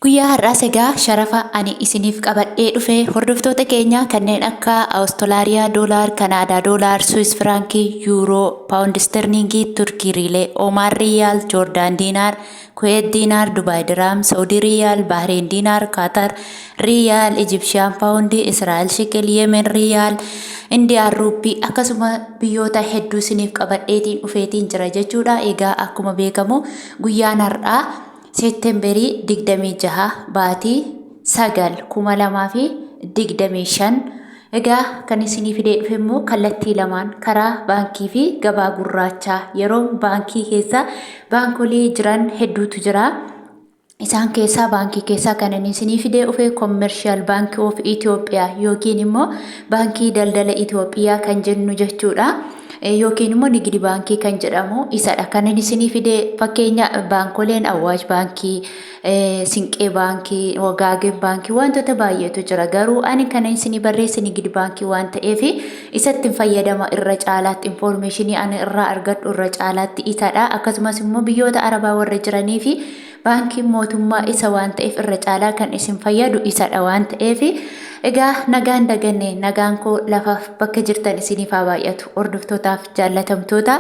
Guyyaa har'aas egaa sharafa ani isiniif qabadhee dhufe hordoftoota keenya kanneen akka Awustiraaliyaa doolaar, Kanaadaa doolaar, Swiss firankii, Yuuroo, Paawundi sterlingii, Turkii riilee, Oomaan riyaal, Joordaan diinaar, Kuweet diinaar, Dubaay diraam, Saawudii riyaal, Baahrein diinaar, Kaatar riyaal, Ijipshaan paawundi, Israa'el shekel, Yemen riyaal, Indiyaan ruupii akkasuma biyyoota hedduu isiniif qabadheetiin dhufeetiin jira jechuudha. Egaa akkuma beekamu guyyaan har'aa Seettemberii 26 baatii 9 2025 egaa kan isinii fidee dhufe immoo kallattii lamaan karaa baankii fi gabaa gurraachaa yeroo baankii keessa baankolee jiran hedduutu jira. Isaan keessaa baankii keessaa kan isinii fidee dhufe Commercial Bank of Ethiopia yookiin immoo baankii daldala Itoophiyaa kan jennu jechuudha. Yookiin immoo Nigdi baankii kan jedhamu isadha. Kan isinii fidee fakkeenya baankoleen Awwaash baankii, Sinqee baankii, Wagaagen baankii wantoota baay'eetu jira. Garuu ani kan isinii barreesse Nigdi baankii waan ta'eef isatti fayyadama irra caalaatti informationii ani irraa argadhu irra caalaatti isadha. Akkasumas immoo biyyoota Arabaa warra jiranii fi baankiin mootummaa isa waan ta'eef irra caalaa kan isin fayyadu isadha waan ta'eef egaa nagaan daganne nagaan koo lafaaf bakka jirtan isiniif haa baay'atu. Hordoftootaaf jaallatamtoota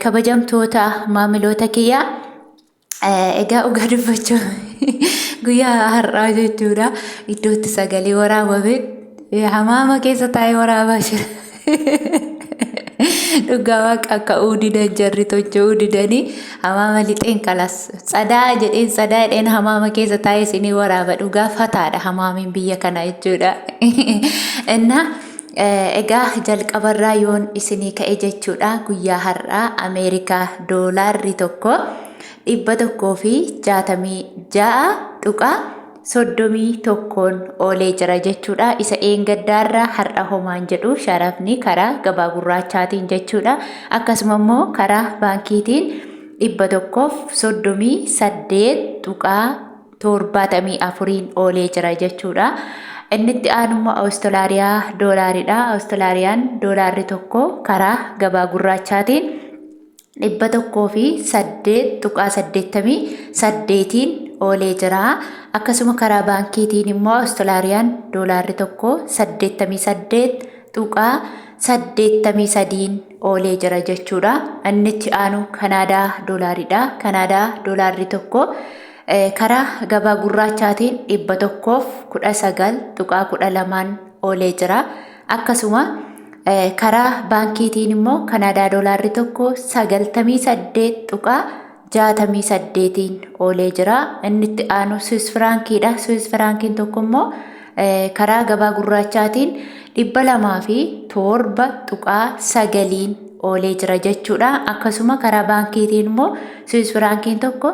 kabajamtoota maamiloota kiyyaa egaa dhugaa dubbachuu guyyaa har'aa jechuudha iddootti sagalee waraabame hamaama keessa taa'ee waraabaa jira. Dhugaa waaqa akka uudidan jarri tochoo uudidanii hamaama lixeen kalas sadaa jedheen hamaama keessa taa'ee isinii waraaba. Dhugaa fataadha hamaamiin biyya kana jechuudha. Innaa egaa jalqabarraa yoon isinii ka'e jechuudha guyyaa har'aa Ameerikaa doolaarri tokko 166.31 oolee jira jechuudha. Isa eengaddaarraa har'a homaan jedhu sharafni karaa gabaa gurraachaatiin jechuudha. Akkasuma immoo karaa baankiitiin 138.74 oolee jira jechuudha. Innitti aanummaa Awustiraaliyaa doolaaridha. Awustiraaliyaan doolaarri tokko karaa gabaa gurraachaatiin 108.88 oolee jira. Akkasuma karaa baankiitiin immoo Awustiraaliyaan doolaarri tokko 88.83 oolee jira jechuudha. Innitti aanu Kanaadaa doolaaridha. Kanaadaa doolaarri tokko karaa gabaa gurraachaatiin 119.12 oolee jira. Akkasuma karaa baankiitiin immoo Kanaadaa doolaarri tokko 98.68 oolee jira. Innitti aanu Swiss frankiidha. Swiss frankiin tokko immoo karaa gabaa gurraachaatiin 207.9 oolee jira jechuudha. Akkasuma karaa baankiitiin immoo Swiss frankiin tokko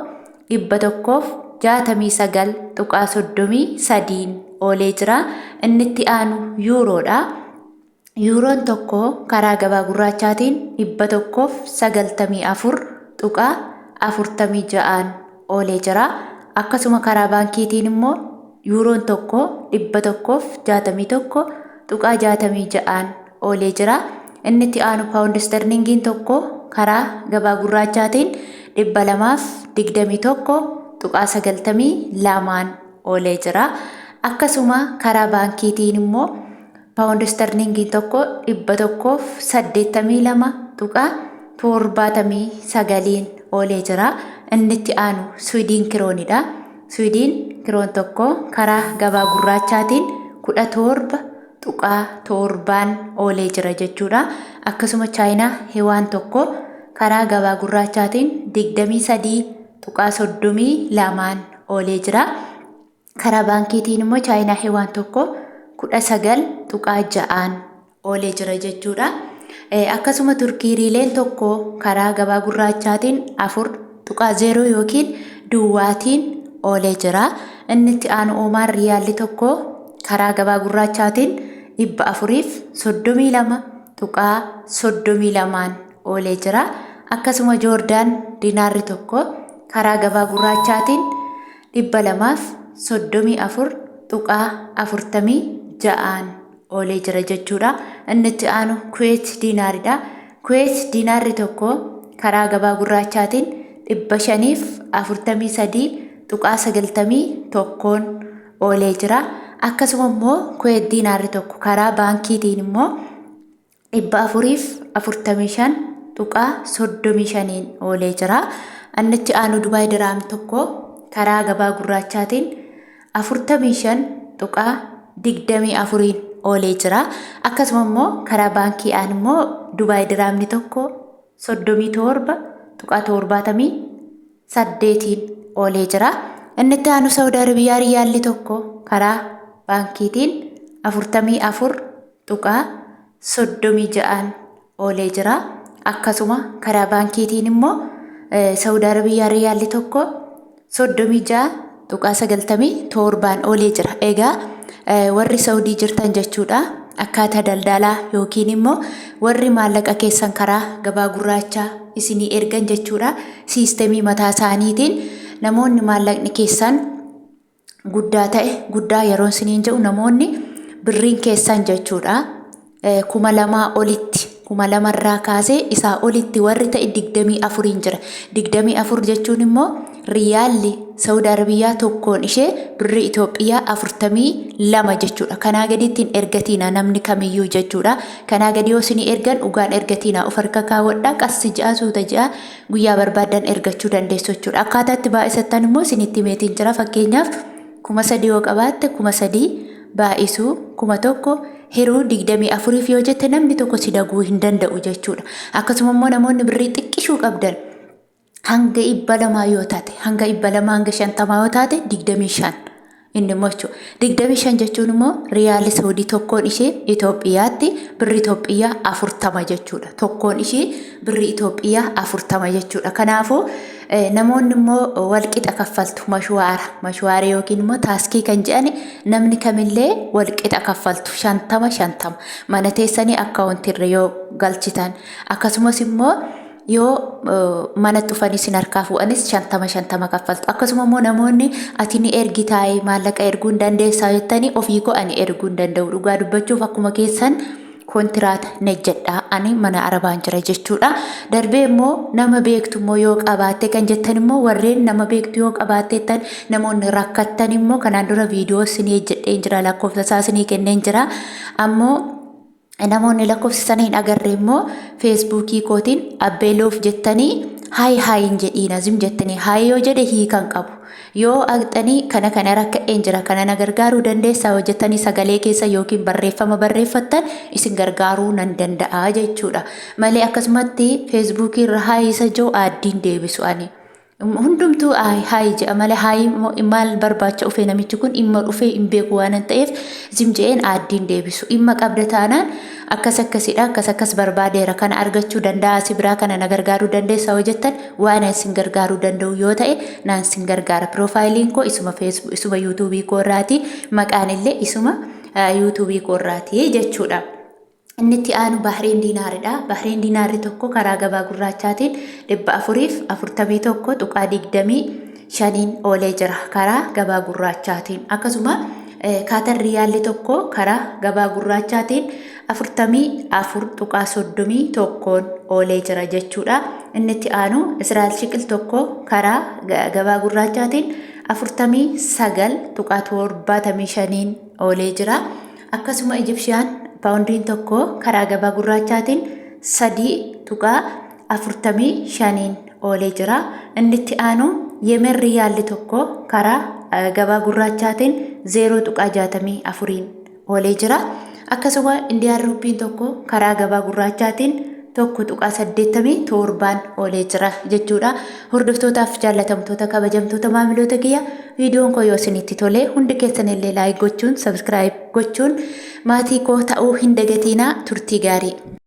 169.33 oolee jira. Innitti aanu yuuroodha. Yuuroon tokko karaa gabaa gurraachaatiin 194.46 oolee jira. Akkasuma karaa baankiitiin immoo yuuroon tokko 161.66 oolee jira. Innitti aanu paawundi sterlingiin tokko karaa gabaa gurraachaatiin 221.92 oolee jira. Akkasuma karaa baankiitiin immoo paawundi sterlingiin tokko 182.79 oolee jira. Innitti aanu Swiidin kiroonidha. Swiidin kiroon tokko karaa gabaa gurraachaatiin 17.7 oolee jira jechuudha. Akkasuma chaayinaa hewaan tokko karaa gabaa gurraachaatiin 23.32 oolee jira. Karaa baankiitiin immoo chaayinaa hewaan tokko 19.6 oolee jira jechuudha. Akkasuma Turkii riileen tokko karaa gabaa gurraachaatiin 4.0 yookiin duwwaatiin oolee jira. Innitti aanu Oomaan riyaalli tokko karaa gabaa gurraachaatiin 432.32 oolee jira. Akkasuma Joordaan diinaarri tokko karaa gabaa gurraachaatiin 234.46 oolee jira jechuudha. Innitti aanu Kuweet diinaaridha. Kuweet diinaarri tokko karaa gabaa gurraachaatiin 543 tuqaa 91 oolee jira. Akkasuma immoo Kuwait diinaarri tokko karaa baankiitiin immoo 445.35 oolee jira. Annitti aanu Dubaay diraam tokko karaa gabaa gurraachaatiin 45.24 oolee jira. Akkasuma immoo karaa baankii aan immoo Dubaay diraamni tokko 37.78 oolee jira. Annitti aanu Saudi Arabiyaa riyaalli tokko karaa baankiitiin 44.36 oolee jira. Akkasuma karaa baankiitiin immoo Saudi Arabiyaa riyaalli tokko 36.97 oolee jira. Egaa warri Saudii jirtan jechuudha. Akkaataa daldalaa yookiin immoo warri maallaqa keessan karaa gabaa gurraachaa isinii ergan jechuudha. Siistemii mataa isaaniitiin namoonni maallaqni keessan guddaa ta'e guddaa yeroon isiniin jedhu namoonni birriin keessan jechuudha 2,000 olitti 2,000 irraa kaasee isaa olitti warri ta'e 24 jira. 24 jechuun immoo riyaalli Saudi Arabiyaa tokkoon ishee birri Itoophiyaa 42 jechuudha. Kanaa gadiittiin ergatiina namni kamiyyuu jechuudha. Kanaa gadi yoo isinii ergan dhugaan ergatiina of harka kaawwadhaa qassi ja'a suuta ja'a guyyaa barbaadan ergachuu dandeessu jechuudha. Akkaataatti baay'isattan immoo isinitti meetiin jira. Fakkeenyaaf 3,000 yoo qabaatte 3,000 baay'isuu 1,000 hiruu 24 yoo jette namni tokko si daguu hin danda'u jechuudha. Akkasuma immoo namoonni birrii xiqqishuu qabdan hanga 200 yoo taate hanga 200 hanga 50 yoo taate 25 inni immoo 25 jechuun immoo riyaalli Saudii tokkoon ishee Itoophiyaatti birri Itoophiyaa 40 jechuudha. Tokkoon ishee birri Itoophiyaa 40 jechuudha. Kanaafuu namoonni immoo walqixa kaffaltu mashwaara yookiin immoo taaskii kan jedhani namni kamillee walqixa kaffaltu 50 mana teessanii akkaawuntiirra yoo galchitan akkasumas immoo yoo mana dhufanii sin harkaa fuudhanis 50 kaffaltu. Akkasuma immoo namoonni ati ni ergitaay maallaqa erguu hin dandeessaa jettanii ofii ko'anii erguu hin danda'u. Dhugaa dubbachuuf akkuma keessan kontiraata nejjedhaa ani mana arabaan jira jechuudha. Darbee immoo nama beektu immoo yoo qabaatte kan jettan immoo warreen nama beektu yoo qabaatteettan namoonni rakkattan immoo kanaan dura viidiyoo isinii jedheen jira lakkoofsa isaa isinii kenneen jira. Ammoo namoonni lakkoofsa sana hin agarre immoo feesbuukii kootiin abbeeloof jettanii haay hin jedhiin azim jettanii haay yoo jedhe hiikan qabu. Yoo agxanii kana rakka'een jira kana na gargaaruu dandeessaa hojjettanii sagalee keessa yookiin barreeffama barreeffattan isin gargaaruu nan danda'a jechuudha. Malee akkasumatti feesbuukii irra haay isa jiru addiin deebisu ani. Hundumtuu haay jedha malee haay maal barbaacha dhufee namichi kun dhimma dhufee hin beeku waan ta'eef zim jedheen addiin deebisu. Dhimma qabda taanaan akkas barbaadeera kana argachuu danda'a si biraa kana na gargaaruu dandeessaa hojjettan waan isin gargaaruu danda'u yoo ta'e naan isin gargaara. Piroofaayiliin koo isuma yuutuubii koo irraati maqaan illee isuma yuutuubii koo irraati jechuudha. Innitti aanu Bahrein diinaaridha. Bahrein diinaarri tokko karaa gabaa gurraachaatiin 441.25 oolee jira karaa gabaa gurraachaatiin. Akkasuma Kaatar riyaalli tokko karaa gabaa gurraachaatiin 44.31 oolee jira jechuudha. Innitti aanu Israa'el shiqil tokko karaa gabaa gurraachaatiin 49.75 oolee jira. Akkasuma Ijipshiyaan paawundiin tokko karaa gabaa gurraachaatiin 3.45 oolee jira. Innitti aanu Yemen riyaalli tokko karaa gabaa gurraachaatiin 0.64 oolee jira. Akkasuma Indiyaan ruupiin tokko karaa gabaa gurraachaatiin 1.87 oolee jira jechuudha. Hordoftootaaf jaallatamtoota kabajamtoota maamiloota kiyya viidiyoon koo yoo isinitti tole hundi keessan illee laayik gochuun sabskiraayib gochuun maatii koo ta'uu hin dagatinaa. Turtii gaarii.